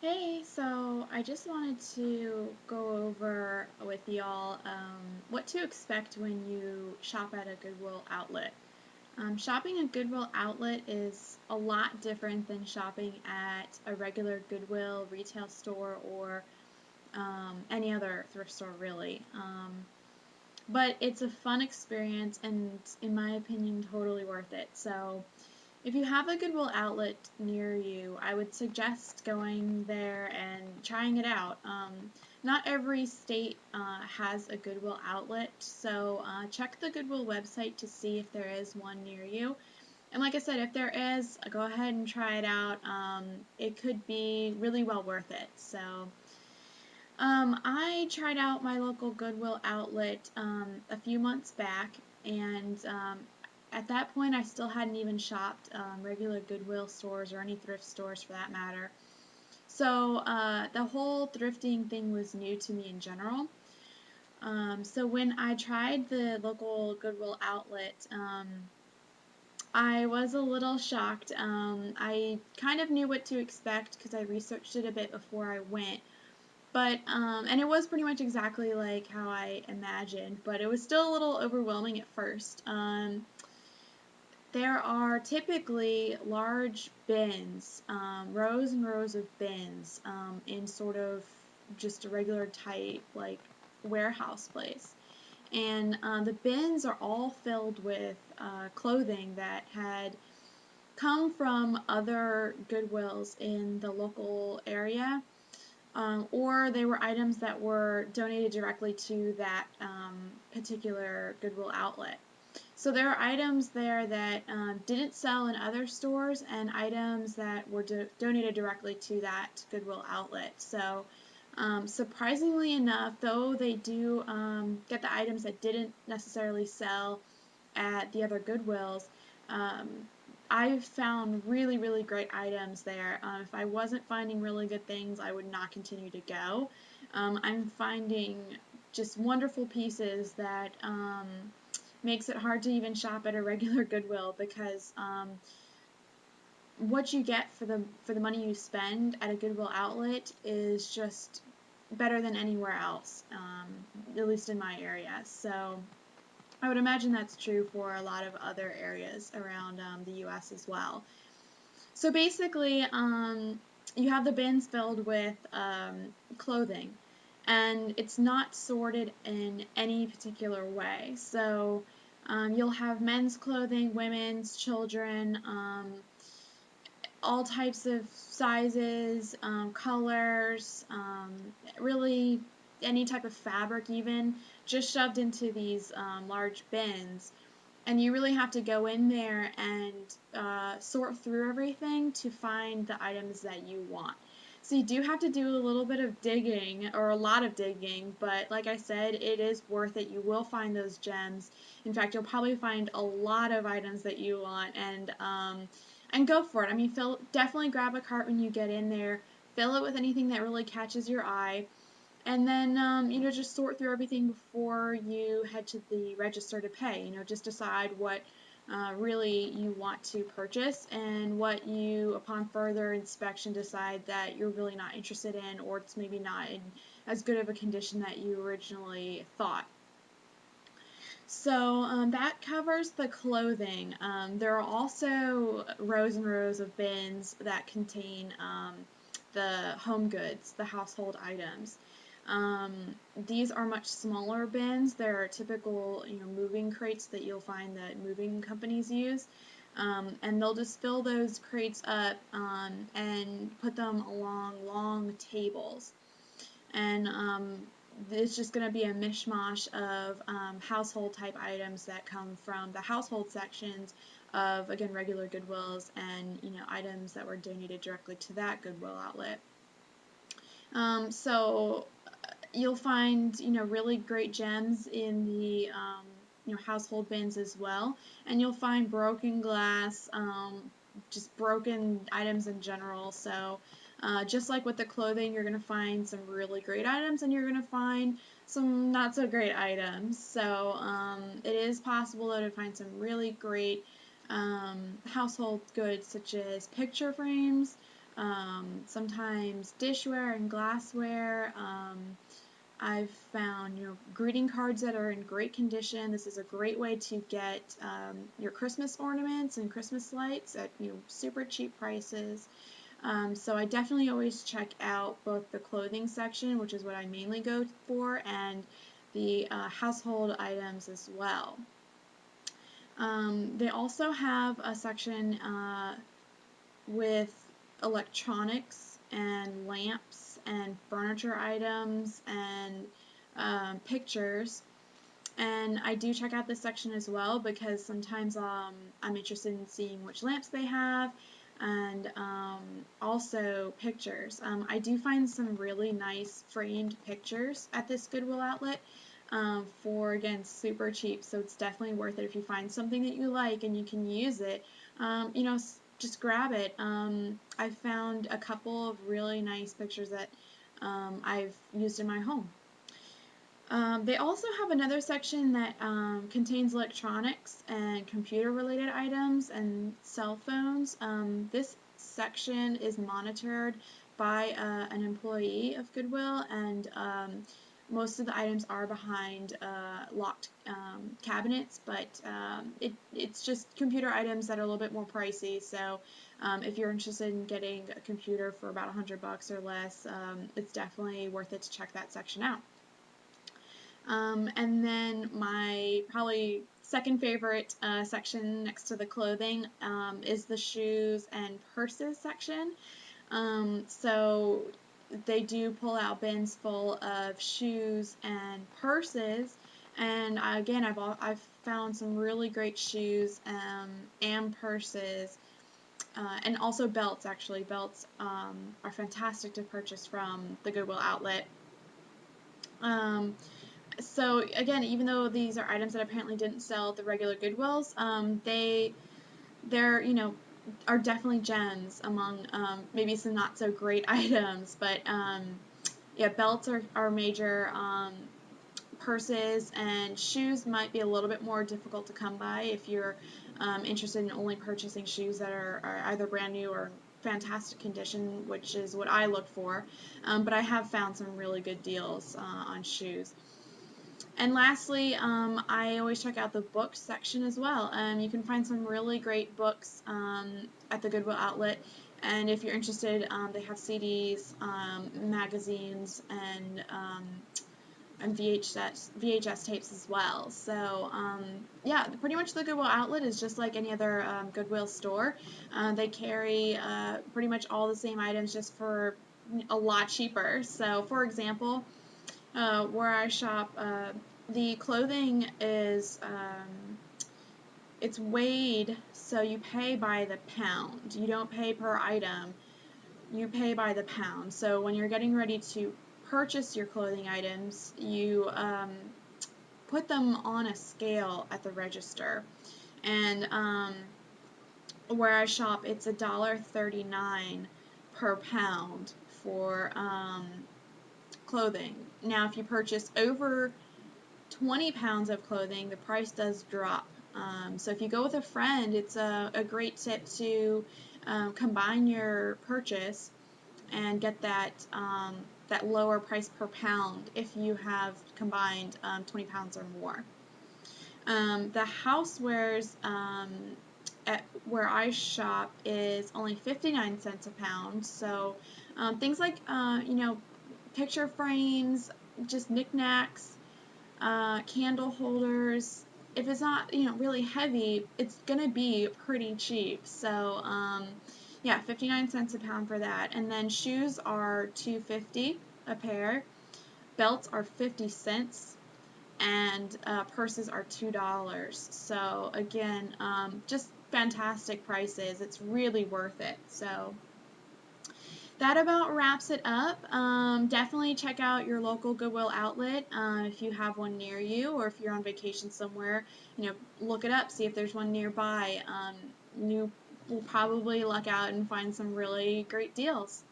Hey, so I just wanted to go over with y'all what to expect when you shop at a Goodwill outlet. Shopping at Goodwill outlet is a lot different than shopping at a regular Goodwill retail store or any other thrift store, really. But it's a fun experience and, in my opinion, totally worth it. So, if you have a Goodwill outlet near you, I would suggest going there and trying it out. Not every state has a Goodwill outlet, so check the Goodwill website to see if there is one near you. And like I said, if there is, go ahead and try it out. It could be really well worth it. So, I tried out my local Goodwill outlet a few months back, and at that point I still hadn't even shopped regular Goodwill stores or any thrift stores for that matter. So the whole thrifting thing was new to me in general. So when I tried the local Goodwill outlet, I was a little shocked. I kind of knew what to expect because I researched it a bit before I went. But, and it was pretty much exactly like how I imagined, but it was still a little overwhelming at first. There are typically large bins, rows and rows of bins, in sort of just a regular type, like, warehouse place. And the bins are all filled with clothing that had come from other Goodwills in the local area, or they were items that were donated directly to that particular Goodwill outlet. So there are items there that didn't sell in other stores and items that were donated directly to that Goodwill outlet. So surprisingly enough, though they do get the items that didn't necessarily sell at the other Goodwills, um, I've found really, really great items there. If I wasn't finding really good things, I would not continue to go. I'm finding just wonderful pieces that makes it hard to even shop at a regular Goodwill because what you get for the money you spend at a Goodwill outlet is just better than anywhere else, at least in my area. So I would imagine that's true for a lot of other areas around the U.S. as well. So basically, you have the bins filled with clothing, and it's not sorted in any particular way. So you'll have men's clothing, women's, children, all types of sizes, colors, really any type of fabric even, just shoved into these large bins. And you really have to go in there and sort through everything to find the items that you want. So you do have to do a little bit of digging, or a lot of digging, but like I said, it is worth it. You will find those gems. In fact, you'll probably find a lot of items that you want, and go for it. I mean, definitely grab a cart when you get in there. Fill it with anything that really catches your eye. And then, just sort through everything before you head to the register to pay. Just decide what really you want to purchase and what you, upon further inspection, decide that you're really not interested in, or it's maybe not in as good of a condition that you originally thought. So that covers the clothing. There are also rows and rows of bins that contain the home goods, the household items. These are much smaller bins. They're typical, moving crates that you'll find that moving companies use. And they'll just fill those crates up and put them along long tables. And it's just going to be a mishmash of household type items that come from the household sections of, again, regular Goodwills, and items that were donated directly to that Goodwill outlet. So you'll find really great gems in the household bins as well, and you'll find broken glass, just broken items in general. So just like with the clothing, you're going to find some really great items, and you're going to find some not so great items. So it is possible though to find some really great household goods, such as picture frames, sometimes dishware and glassware. I've found, greeting cards that are in great condition. This is a great way to get your Christmas ornaments and Christmas lights at, super cheap prices. So I definitely always check out both the clothing section, which is what I mainly go for, and the household items as well. They also have a section with electronics and lamps and furniture items and pictures. And I do check out this section as well because sometimes I'm interested in seeing which lamps they have, and also pictures. I do find some really nice framed pictures at this Goodwill outlet for, again, super cheap, so it's definitely worth it if you find something that you like and you can use it. Just grab it. I've found a couple of really nice pictures that I've used in my home. They also have another section that contains electronics and computer-related items and cell phones. This section is monitored by an employee of Goodwill, and most of the items are behind locked cabinets, but it's just computer items that are a little bit more pricey. So if you're interested in getting a computer for about $100 or less, it's definitely worth it to check that section out. And then my probably second favorite section next to the clothing is the shoes and purses section. So they do pull out bins full of shoes and purses, and again, I've found some really great shoes and purses, and also belts. Actually, belts are fantastic to purchase from the Goodwill outlet. So again, even though these are items that apparently didn't sell at the regular Goodwills, they're are definitely gems among maybe some not so great items. But yeah, belts are major. Purses and shoes might be a little bit more difficult to come by if you're interested in only purchasing shoes that are either brand new or fantastic condition, which is what I look for. But I have found some really good deals on shoes. And lastly, I always check out the books section as well. You can find some really great books at the Goodwill outlet. And if you're interested, they have CDs, magazines, and VHS tapes as well. So yeah, pretty much the Goodwill outlet is just like any other Goodwill store. They carry pretty much all the same items, just for a lot cheaper. So for example, where I shop, the clothing is it's weighed, so you pay by the pound. You don't pay per item, you pay by the pound. So when you're getting ready to purchase your clothing items, you put them on a scale at the register. And where I shop, it's $1.39 per pound for clothing. Now, if you purchase over 20 pounds of clothing, the price does drop. So if you go with a friend, it's a great tip to combine your purchase and get that that lower price per pound if you have combined 20 pounds or more. The housewares at where I shop is only 59 cents a pound. So things like picture frames, just knickknacks, candle holders. If it's not really heavy, it's gonna be pretty cheap. So yeah, 59 cents a pound for that. And then shoes are $2.50 a pair. Belts are 50 cents, and purses are $2. So again, just fantastic prices. It's really worth it. So that about wraps it up. Definitely check out your local Goodwill outlet if you have one near you, or if you're on vacation somewhere. Look it up, see if there's one nearby. You will probably luck out and find some really great deals.